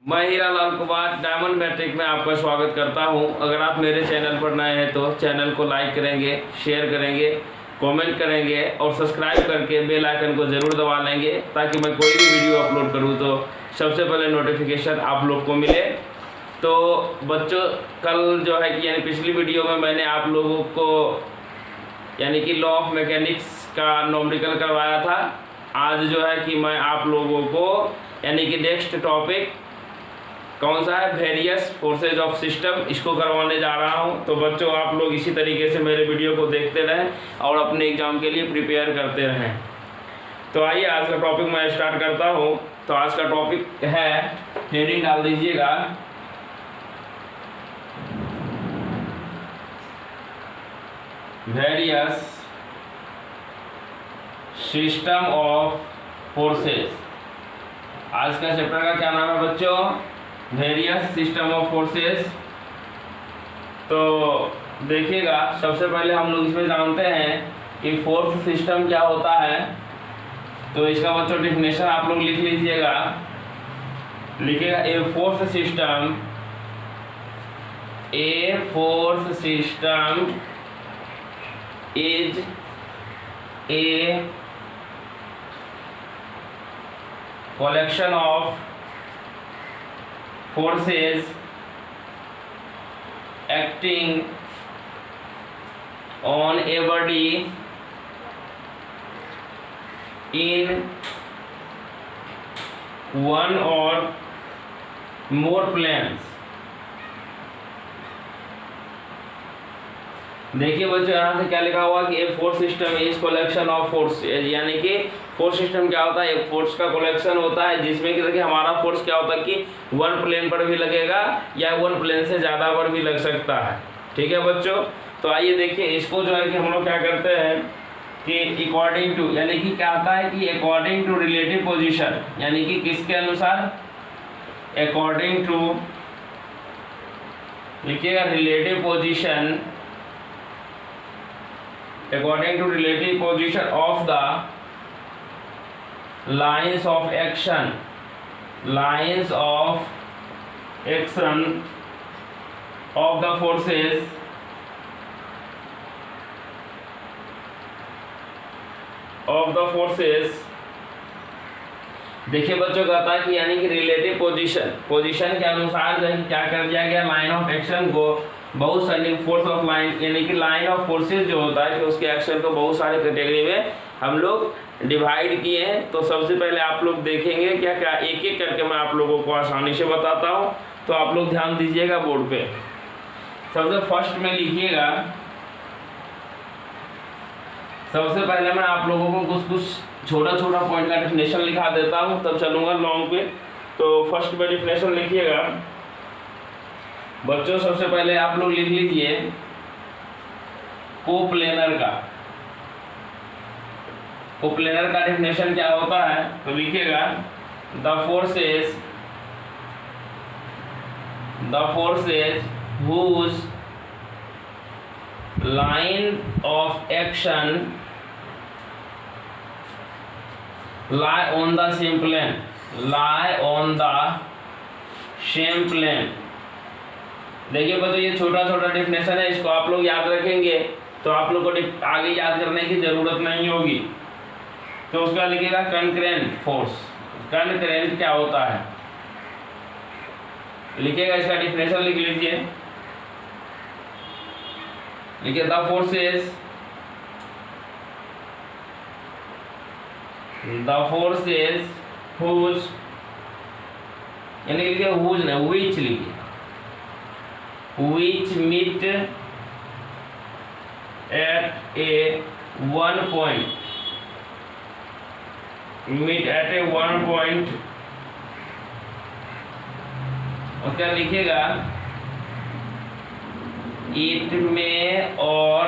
मैं Hira Lal Kumar diamond matric में आपका स्वागत करता हूं। अगर आप मेरे चैनल पर नए हैं तो चैनल को लाइक करेंगे, शेयर करेंगे, कमेंट करेंगे और सब्सक्राइब करके बेल आइकन को ज़रूर दबा लेंगे ताकि मैं कोई भी वीडियो अपलोड करूं तो सबसे पहले नोटिफिकेशन आप लोग को मिले। तो बच्चों, कल जो है कि यानी पिछली वीडियो में मैंने आप लोगों को यानी कि लॉ ऑफ मैकेनिक्स का नॉमेरिकल करवाया था। आज जो है कि मैं आप लोगों को यानी कि नेक्स्ट टॉपिक कौन सा है, वेरियस फोर्सेज ऑफ सिस्टम, इसको करवाने जा रहा हूं। तो बच्चों, आप लोग इसी तरीके से मेरे वीडियो को देखते रहें और अपने एग्जाम के लिए प्रिपेयर करते रहें। तो आइए आज का टॉपिक मैं स्टार्ट करता हूं। तो आज का टॉपिक है, हेडिंग डाल दीजिएगा, वेरियस सिस्टम ऑफ फोर्सेस। आज का चैप्टर का क्या नाम है बच्चों? Various system of forces. तो देखिएगा, सबसे पहले हम लोग इसमें जानते हैं कि फोर्स सिस्टम क्या होता है। तो इसका बच्चों डेफिनेशन आप लोग लिख लीजिएगा, लिखिएगा a force system is a collection of forces acting on a body in one or more planes। देखिए बच्चों, यहाँ से क्या लिखा हुआ कि a force system is collection of force, यानी कि फोर्स सिस्टम क्या होता है? एक फोर्स का कलेक्शन होता है जिसमें कि देखिए हमारा फोर्स क्या होता है कि वन प्लेन पर भी लगेगा या वन प्लेन से ज़्यादा पर भी लग सकता है। ठीक है बच्चों, तो आइए देखिए इसको जो है कि हम लोग क्या करते हैं कि अकॉर्डिंग टू, यानी कि क्या आता है कि अकॉर्डिंग टू रिलेटिव पोजिशन, यानी कि किसके अनुसार? अकॉर्डिंग टू, लिखिएगा relative position, according to relative position of the lines of action of the forces देखिए बच्चों, कहता है कि यानी कि रिलेटिव पोजीशन के अनुसार जो है क्या कर दिया गया, लाइन ऑफ एक्शन को बहुत सारी फोर्स ऑफ लाइन, यानी कि लाइन ऑफ फोर्सेस जो होता है कि उसके एक्शन को बहुत सारे कैटेगरी में हम लोग डिवाइड किए हैं। तो सबसे पहले आप लोग देखेंगे क्या क्या, एक एक करके मैं आप लोगों को आसानी से बताता हूं। तो आप लोग ध्यान दीजिएगा बोर्ड पे। सबसे फर्स्ट में लिखिएगा, सबसे पहले मैं आप लोगों को कुछ छोटा छोटा पॉइंट का डेफिनेशन लिखा देता हूं, तब चलूंगा लॉन्ग पे। तो फर्स्ट में डेफिनेशन लिखिएगा बच्चों। सबसे पहले आप लोग लिख लीजिए कोप्लेनर का। कोप्लेनर का डेफिनेशन क्या होता है? तो लिखिएगा the forces whose line of action lie on the same plane, देखिए बच्चों, ये छोटा छोटा डेफिनेशन है, इसको आप लोग याद रखेंगे तो आप लोग को आगे याद करने की जरूरत नहीं होगी। तो उसका लिखिएगा कंकरेंट फोर्स। कंकरेंट क्या होता है? लिखिएगा, इसका डेफिनेशन लिख लीजिए, लिखिए द फोर्सेस whose, यानी लिखिए whose नहीं, which लिखिए, which meet at a one point, और क्या लिखिएगा, it may or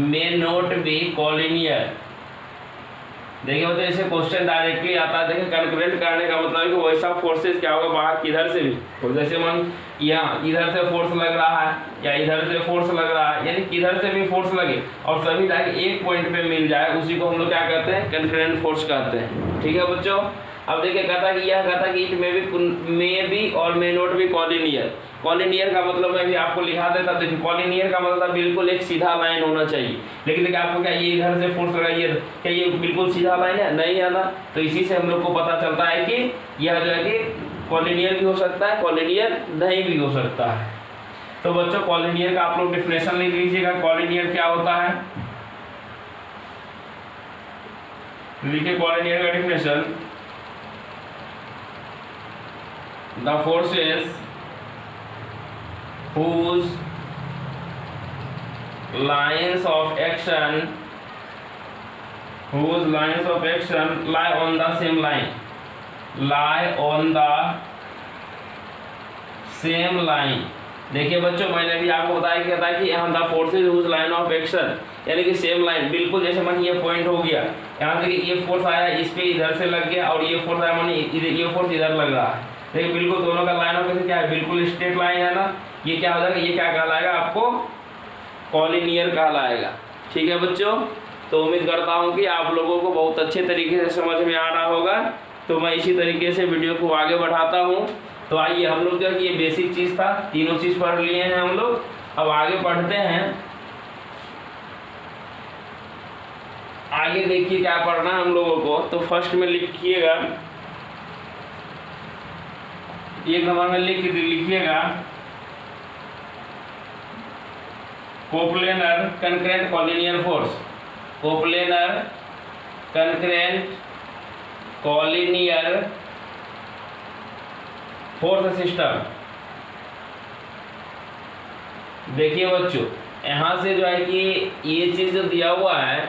may not be collinear। देखिए तो ऐसे क्वेश्चन डायरेक्टली आता है। देखिए कंकरेंट करने का मतलब है कि वैसा फोर्सेस क्या होगा बाहर किधर से भी, और जैसे मन यहाँ इधर से फोर्स लग रहा है या इधर से फोर्स लग रहा है, यानी किधर से भी फोर्स लगे और सभी जाके एक पॉइंट पे मिल जाए, उसी को हम लोग क्या कहते हैं? कंकरेंट फोर्स कहते हैं। ठीक है बच्चों, अब देखिए कहता कि यह कहता कि इट मे बी और may not be collinear. Collinear का मतलब मैं भी आपको लिखा देता। देखिए कॉलिनियर का मतलब बिल्कुल एक सीधा लाइन होना चाहिए, लेकिन देखिए आपको क्या ये इधर से फोर्स लगाइए, क्या ये बिल्कुल सीधा लाइन है? नहीं है ना। तो इसी से हम लोग को पता चलता है कि यह जो है कि कॉलिनियर भी हो सकता है, कॉलिनियर नहीं भी हो सकता है। तो बच्चों कॉलिनियर का आप लोग डेफिनेशन लिख लीजिएगा। कॉलिनियर क्या होता है, लिखिए कॉलिनियर का definition. The forces whose lines of action lie on the same line, देखिए बच्चों मैंने भी आपको बताया कि कहता है कि यहाँ the forces whose line of action, यानी कि सेम लाइन, बिल्कुल जैसे मन ये पॉइंट हो गया, यहाँ देखिए ये फोर्स आया इस पे इधर से लग गया और ये फोर्स आया मानी ये फोर्स इधर लग रहा है। देखिए बिल्कुल दोनों का लाइन ऑफ एक्शन क्या है, बिल्कुल स्ट्रेट लाइन है ना। ये क्या हो जाएगा, ये क्या कहलाएगा आपको, कॉलिनियर कहलाएगा। ठीक है बच्चों, तो उम्मीद करता हूँ कि आप लोगों को बहुत अच्छे तरीके से समझ में आ रहा होगा। तो मैं इसी तरीके से वीडियो को आगे बढ़ाता हूँ। तो आइए हम लोग जो ये बेसिक चीज़ था, तीनों चीज़ पढ़ लिए हैं हम लोग। अब आगे बढ़ते हैं। आगे देखिए क्या पढ़ना है हम लोगों को। तो फर्स्ट में लिखिएगा, एक नंबर में लिखिएगा coplanar concurrent collinear force. Coplanar concurrent collinear force system. देखिए बच्चों यहाँ से जो है कि ये चीज़ जो दिया हुआ है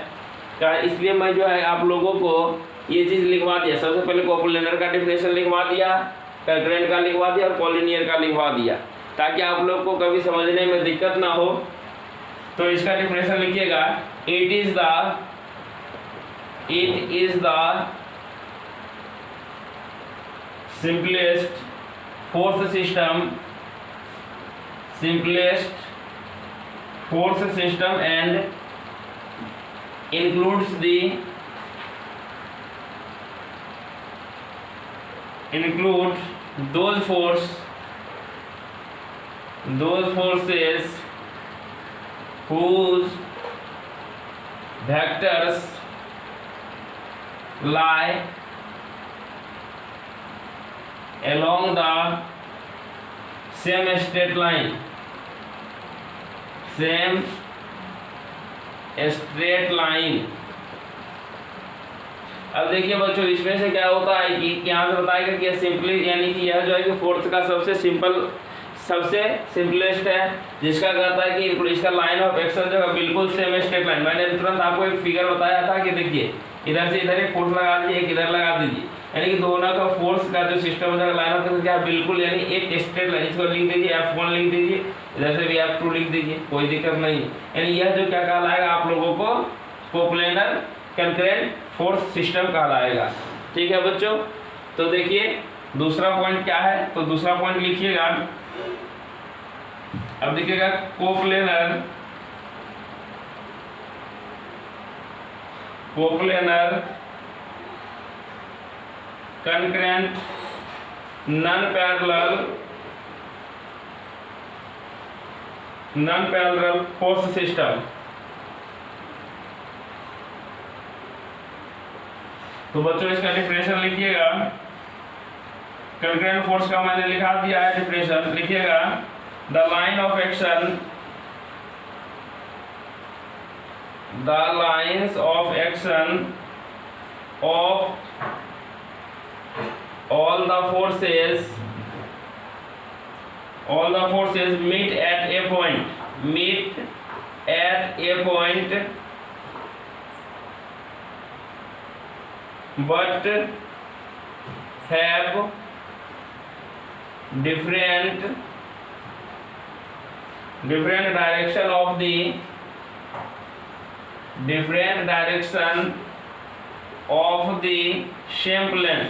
का, इसलिए मैं जो है आप लोगों को ये चीज़ लिखवा दिया। सबसे पहले कोप्लेनर का डेफिनेशन लिखवा दिया, कंकरेंट का लिखवा दिया और कॉलिनियर का लिखवा दिया, ताकि आप लोग को कभी समझने में दिक्कत ना हो। तो इसका डेफिनेशन लिखिएगा, it is the simplest force system and includes those forces whose vectors lie along the same straight line, अब देखिए बच्चों इसमें से क्या होता है कि यहाँ से बताएगा कि सिंपली, यानी कि यह जो है कि फोर्स का सबसे सिंपलेस्ट है, जिसका कहता है कि इसका लाइन ऑफ एक्शन जो है बिल्कुल सेम स्ट्रेट लाइन। मैंने तुरंत आपको एक फिगर बताया था कि देखिए इधर से इधर एक फोर्स लगा दीजिए, एक इधर लगा दीजिए, यानी कि दोनों का फोर्स का जो सिस्टम हो जाएगा लाइन ऑफ एक्शन क्या है, बिल्कुल यानी एक स्ट्रेट लाइन। इसको लिख दीजिए F1 लिख दीजिए, इधर से भी F2 लिख दीजिए, कोई दिक्कत नहीं है। यानी यह जो क्या कहलाएगा आप लोगों को, कोप्लेनर कंकरेंट फोर्स सिस्टम कहलाएगा। ठीक है बच्चों, तो देखिए दूसरा पॉइंट क्या है, तो दूसरा पॉइंट लिखिएगा। अब देखिएगा coplanar concurrent non parallel force system. तो बच्चों इसका डिफिनेशन लिखिएगा। कंकरेंट फोर्स का मैंने लिखा दिया है डिफिनेशन, लिखिएगा the line of action of all the forces meet at a point but have different direction of the same plane।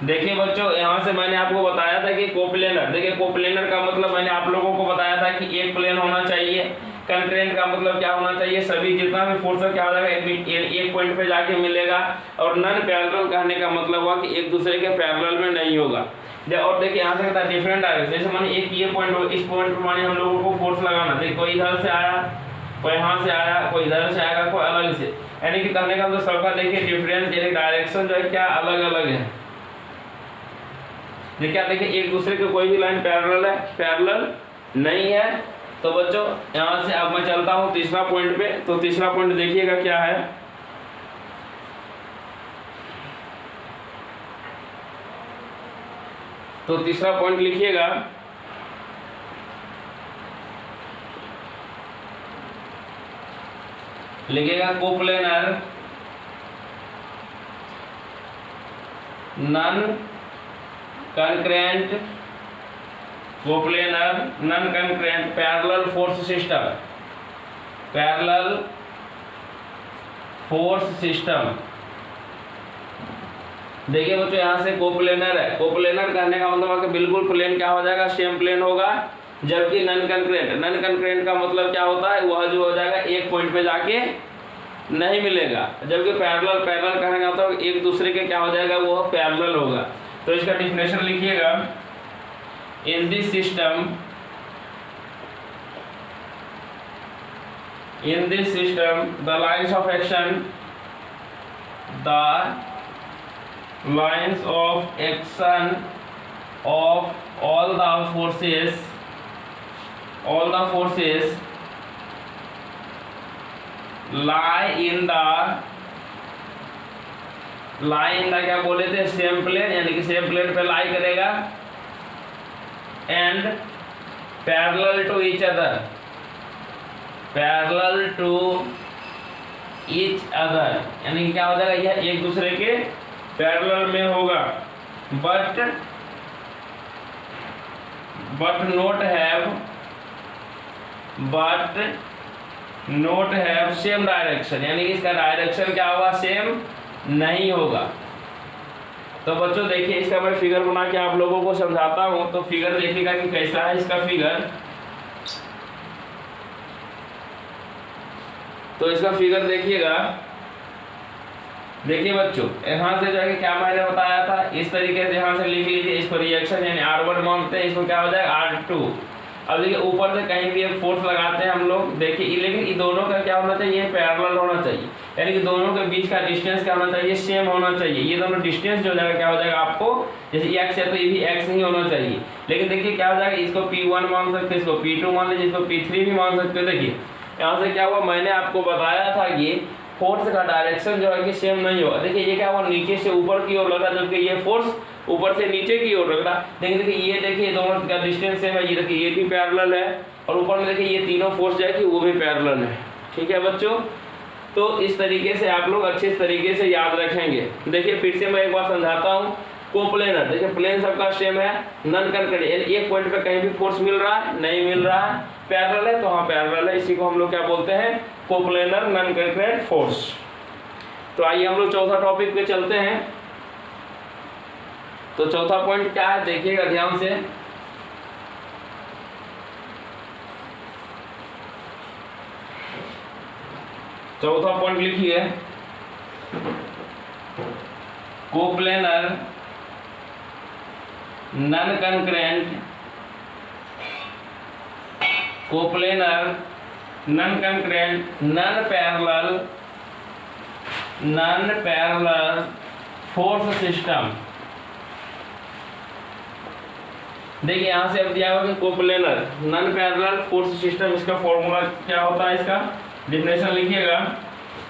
देखिए बच्चों यहाँ से मैंने आपको बताया था कि कोप्लेनर, देखिए कोप्लेनर का मतलब मैंने आप लोगों को बताया था कि एक प्लेन होना चाहिए, कंकरेंट का मतलब क्या होना चाहिए, सभी जितना भी फोर्स है क्या हो जाएगा एक पॉइंट पे जाके मिलेगा। और नन पैरेलल कहने का मतलब हुआ कि एक दूसरे के पैरेलल में नहीं होगा। और देखिए यहाँ से कहता है डिफरेंट डायरेक्शन, जैसे मानिए एक ये पॉइंट हो, इस पॉइंट पे मानिए हम लोगों को फोर्स लगाना, देखिए कोई इधर से आया, कोई यहाँ से आया, कोई इधर से आएगा, कोई अलग से, यानी कि कहने का मतलब सबका देखिए डिफरेंट डायरेक्शन जो है क्या अलग अलग है। देखिए एक दूसरे के कोई भी लाइन पैरेलल है, पैरेलल नहीं है। तो बच्चों यहाँ से अब मैं चलता हूँ तीसरा पॉइंट पे। तो तीसरा पॉइंट देखिएगा क्या है, तो तीसरा पॉइंट लिखिएगा, coplanar non concurrent, coplanar non concurrent parallel force system, parallel force system. देखिए बच्चों यहाँ से कोप्लेनर है, कोप्लेनर कहने का मतलब है कि बिल्कुल प्लेन क्या हो जाएगा, सेम प्लेन होगा। जबकि नन कंकरेंट का मतलब क्या होता है, वह जो हो जाएगा एक पॉइंट पे जाके नहीं मिलेगा। जबकि पैरेलल कहने का मतलब एक दूसरे के क्या हो जाएगा, वो पैरेलल होगा। तो इसका डिफिनेशन लिखिएगा, in this system the lines of action of all the forces lie in the क्या बोले थे, सेम प्लेन, यानी कि सेम प्लेन पे लाई करेगा, and parallel to each other, यानी कि क्या हो जाएगा, यह एक दूसरे के पैरेलल में होगा। But note have same direction, यानी कि इसका डायरेक्शन क्या होगा, सेम नहीं होगा। तो बच्चों देखिए इसका मैं फिगर बना के आप लोगों को समझाता हूँ। तो फिगर देखिएगा कि कैसा है इसका फिगर। तो इसका फिगर देखिएगा, देखिए बच्चों यहाँ से जो है क्या मैंने बताया था, इस तरीके से यहाँ से लिख लीजिए, इसको रिएक्शन यानी R1 मानते हैं, इसको क्या हो जाएगा R2। अब देखिए ऊपर से कहीं भी एक फोर्स लगाते हैं हम लोग, देखिए लेकिन इन दोनों का क्या होना चाहिए, पैरेलल होना चाहिए, यानी कि दोनों के बीच का डिस्टेंस क्या होना चाहिए, सेम होना चाहिए। ये दोनों डिस्टेंस जो हो जाएगा क्या हो जाएगा आपको, जैसे x है तो ये भी x नहीं होना चाहिए। लेकिन देखिए क्या हो जाएगा, इसको P1 मान सकते हैं, इसको P2 मान लीजिए, इसको P3 भी मान सकते हैं। देखिए यहाँ से क्या हुआ, मैंने आपको बताया था कि फोर्स का डायरेक्शन जो है कि सेम नहीं होगा। देखिए ये क्या हुआ, नीचे से ऊपर की ओर लग रहा, जबकि ये फोर्स ऊपर से नीचे की ओर लग रहा। लेकिन देखिए ये देखिए दोनों का डिस्टेंस सेम है, ये देखिए ये भी पैरेलल है, और ऊपर में देखिए ये तीनों फोर्स जो है कि वो भी पैरेलल है। ठीक है बच्चों, तो इस तरीके से आप लोग अच्छे तरीके से याद रखेंगे। देखिए फिर से मैं एक बार समझाता हूँ। कोप्लेनर, देखिए प्लेन सबका सेम है, नन कंकरेंट एक पॉइंट पे कहीं भी फोर्स मिल रहा है, नहीं मिल रहा है, पैरेलल है तो हाँ पैरेलल है, इसी को हम लोग क्या बोलते हैं, कोप्लेनर नन कंकरेंट फोर्स। तो आइए हम लोग चौथा टॉपिक पे चलते हैं। तो चौथा पॉइंट क्या है देखिएगा ध्यान से, चौथा पॉइंट लिखिए, coplanar non concurrent, coplanar non concurrent non parallel force system. देखिए यहाँ से अब दिया हुआ कि coplanar non parallel force system, इसका फॉर्मूला क्या होता है, इसका डिफिनेशन लिखिएगा,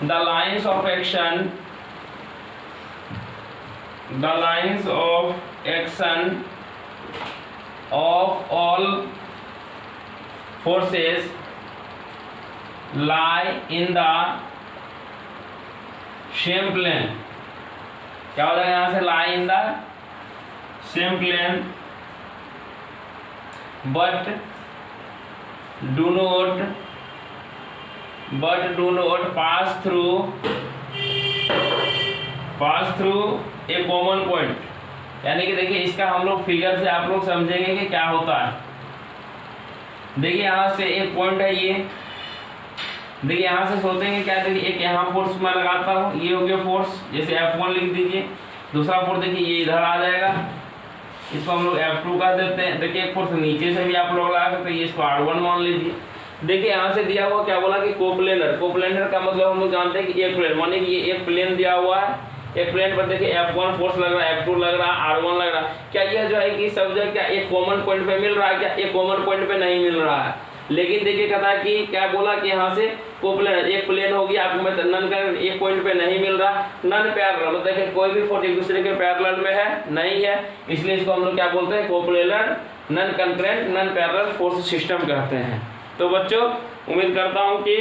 the lines of action of all forces lie in the same plane। क्या हो जाएगा यहाँ से, lie in the same plane but do not pass through a common point। यानी कि देखिए इसका हम लोग फिगर से आप लोग समझेंगे कि क्या होता है। देखिए यहाँ से एक पॉइंट है ये, देखिए यहाँ से सोचेंगे क्या, देखिए एक यहाँ फोर्स मैं लगाता हूँ, ये हो गया फोर्स, जैसे F1 लिख दीजिए। दूसरा फोर्स देखिए ये इधर आ जाएगा, इसको हम लोग F2 कह देते हैं। देखिए एक फोर्स नीचे से भी आप लोग लगा सकते हैं, इसको R1 मान लीजिए। देखिए यहाँ से दिया हुआ क्या बोला कि कोप्लेनर, कोप्लेनर का मतलब हम लोग जानते हैं कि एक प्लेन, मानिए कि ये एक प्लेन दिया हुआ है, एक प्लेन पर देखिए F1 फोर्स लग रहा है, F2 लग रहा है, R1 लग रहा है। क्या यह जो है कि सब जगह क्या एक कॉमन पॉइंट पे मिल रहा है? क्या एक कॉमन पॉइंट पे नहीं मिल रहा है। लेकिन देखिए कहता है कि क्या बोला कि यहाँ से कोप्लेनर एक प्लेन होगी, आपको मैं नन का एक पॉइंट पे नहीं मिल रहा, नन पैरेलल, मतलब देखिए कोई भी फोर्स एक दूसरे के पैरेलल में है नहीं है, इसलिए इसको हम लोग क्या बोलते हैं, coplanar non concurrent non parallel force system कहते हैं। तो बच्चों उम्मीद करता हूँ कि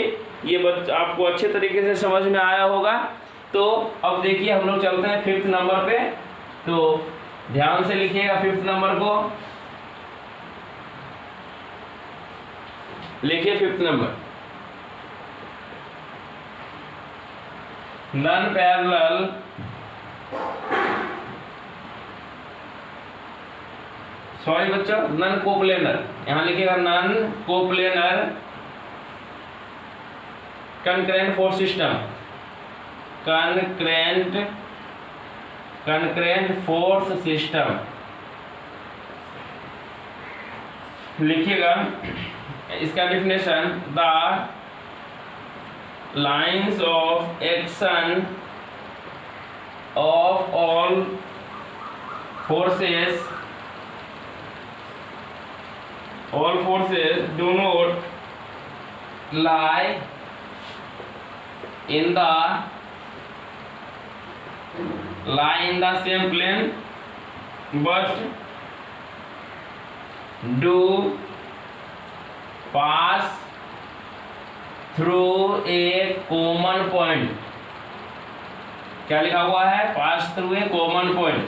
ये आपको अच्छे तरीके से समझ में आया होगा। तो अब देखिए हम लोग चलते हैं 5th नंबर पे, तो ध्यान से लिखिएगा 5th नंबर को, लिखिए 5th number, non parallel sorry बच्चों नन कोप्लेनर, यहां लिखिएगा non coplanar concurrent force system, concurrent force system लिखिएगा। इसका definition, the lines of action of all forces do not lie in the same plane but do pass through a common point। क्या लिखा हुआ है? Pass through a common point.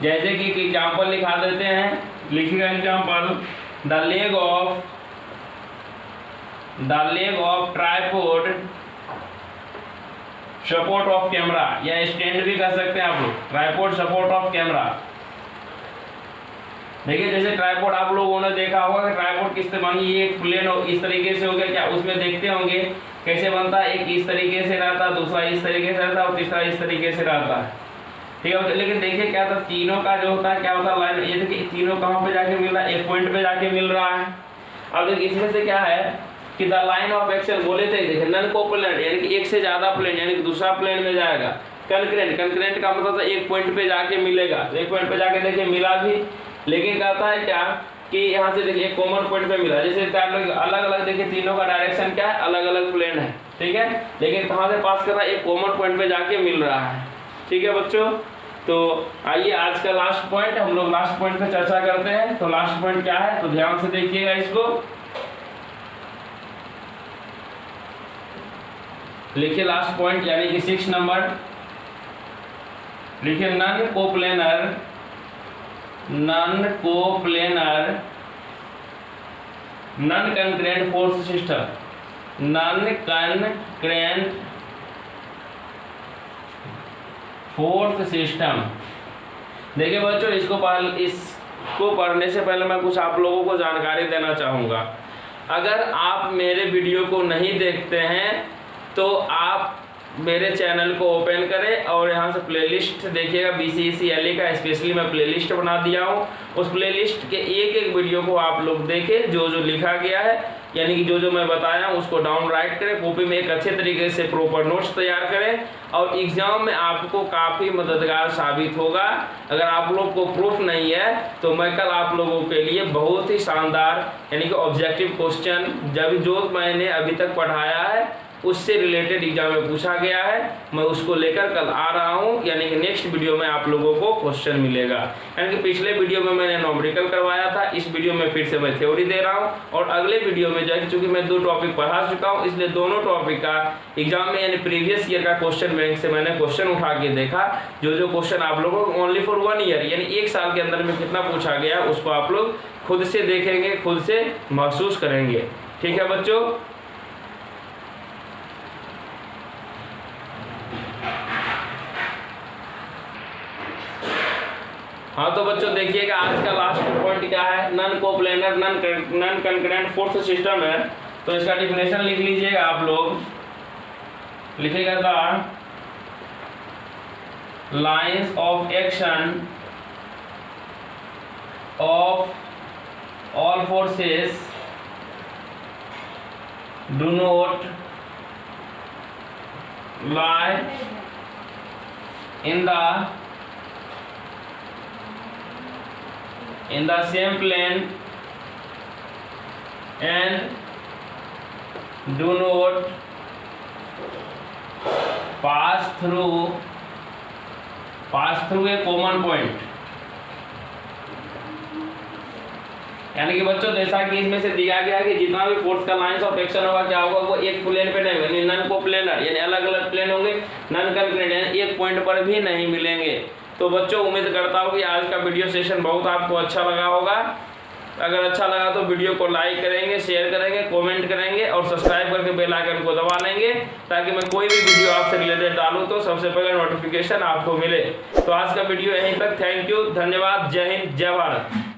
जैसे कि example लिखा देते हैं, लिखिएगा example, the leg of tripod support of camera, या स्टैंड भी कर सकते हैं आप लोग, ट्राइपॉड सपोर्ट ऑफ कैमरा। देखिए जैसे ट्राइपॉड आप लोगों ने देखा होगा कि ट्राइपॉड किस तरह, मानिए एक प्लेन इस तरीके से हो गया, क्या उसमें देखते होंगे कैसे बनता है, एक इस तरीके से रहता है, दूसरा इस तरीके से रहता है और तीसरा इस तरीके से रहता है, ठीक है। लेकिन देखिए क्या था, तीनों का जो होता है क्या होता है, लाइन, ये देखिए तीनों कहाँ पे जाके मिल रहा है, एक पॉइंट पे जाके मिल रहा है। अब देखिए इसमें से क्या है कि द लाइन ऑफ एक्शन बोले थे, देखिए नन कोप्लेनर यानी कि एक से ज्यादा प्लेन, यानी कि दूसरा प्लेन में जाएगा। कंकरेंट का मतलब एक पॉइंट पे जाके मिलेगा, तो एक पॉइंट पे जाके देखिए मिला भी, लेकिन कहता है क्या कि यहाँ से देखिए एक कॉमन पॉइंट पे मिला, जैसे अलग अलग देखिए तीनों का डायरेक्शन क्या है, अलग अलग प्लेन है, ठीक है, लेकिन कहाँ से पास कर रहा है, एक कॉमन पॉइंट पे जाके मिल रहा है, ठीक है बच्चों। तो आइए आज का लास्ट पॉइंट, हम लोग लास्ट पॉइंट पे चर्चा करते हैं। तो लास्ट पॉइंट क्या है, तो ध्यान से देखिएगा इसको, लिखिए लास्ट पॉइंट यानी कि 6 नंबर, लिखिए non coplanar non concurrent force system, non concurrent force system. देखिए बच्चों इसको पढ़ने से पहले मैं कुछ आप लोगों को जानकारी देना चाहूँगा। अगर आप मेरे वीडियो को नहीं देखते हैं तो आप मेरे चैनल को ओपन करें और यहाँ से प्लेलिस्ट देखिएगा, BCECLE का स्पेशली मैं प्लेलिस्ट बना दिया हूँ। उस प्लेलिस्ट के एक एक वीडियो को आप लोग देखें, जो जो लिखा गया है यानी कि जो जो मैं बताया हूँ उसको डाउन राइट करें, कॉपी में एक अच्छे तरीके से प्रॉपर नोट्स तैयार करें और एग्जाम में आपको काफ़ी मददगार साबित होगा। अगर आप लोग को प्रूफ नहीं है तो मैं कल आप लोगों के लिए बहुत ही शानदार यानी कि ऑब्जेक्टिव क्वेश्चन जो मैंने अभी तक पढ़ाया है उससे रिलेटेड एग्जाम में पूछा गया है, मैं उसको लेकर कल आ रहा हूं, यानी कि नेक्स्ट वीडियो में आप लोगों को क्वेश्चन मिलेगा। यानी कि पिछले वीडियो में मैंने न्यूमेरिकल करवाया था, इस वीडियो में फिर से मैं थ्योरी दे रहा हूं और अगले वीडियो में जाकर चूंकि मैं 2 टॉपिक पढ़ा चुका हूं इसलिए दोनों टॉपिक का एग्जाम में यानी प्रीवियस ईयर का क्वेश्चन बैंक से मैंने क्वेश्चन उठा के देखा। जो क्वेश्चन आप लोगों को ओनली फॉर 1 ईयर यानी 1 साल के अंदर में कितना पूछा गया उसको आप लोग खुद से देखेंगे, खुद से महसूस करेंगे, ठीक है बच्चों। हाँ तो बच्चों देखिएगा आज का लास्ट पॉइंट क्या है, non coplanar non concurrent force system है। तो इसका डिफिनेशन लिख लीजिएगा आप लोग, लिखेगा the lines of action of all forces do not lie in the same plane and do not pass through a common point। यानी कि बच्चों जैसा कि इसमें से दिया गया कि जितना भी फोर्स का लाइंस ऑफ एक्शन होगा क्या होगा, वो एक प्लेन पे नहीं होगा, नन को प्लेनर यानी अलग अलग प्लेन होंगे, नन कंक्रीट यानी एक पॉइंट पर भी नहीं मिलेंगे। तो बच्चों उम्मीद करता हूँ कि आज का वीडियो सेशन बहुत आपको अच्छा लगा होगा। अगर अच्छा लगा तो वीडियो को लाइक करेंगे, शेयर करेंगे, कमेंट करेंगे और सब्सक्राइब करके बेल आइकन को दबा लेंगे ताकि मैं कोई भी वीडियो आपसे रिलेटेड डालूँ तो सबसे पहले नोटिफिकेशन आपको मिले। तो आज का वीडियो यहीं तक। थैंक यू, धन्यवाद, जय हिंद, जय भारत।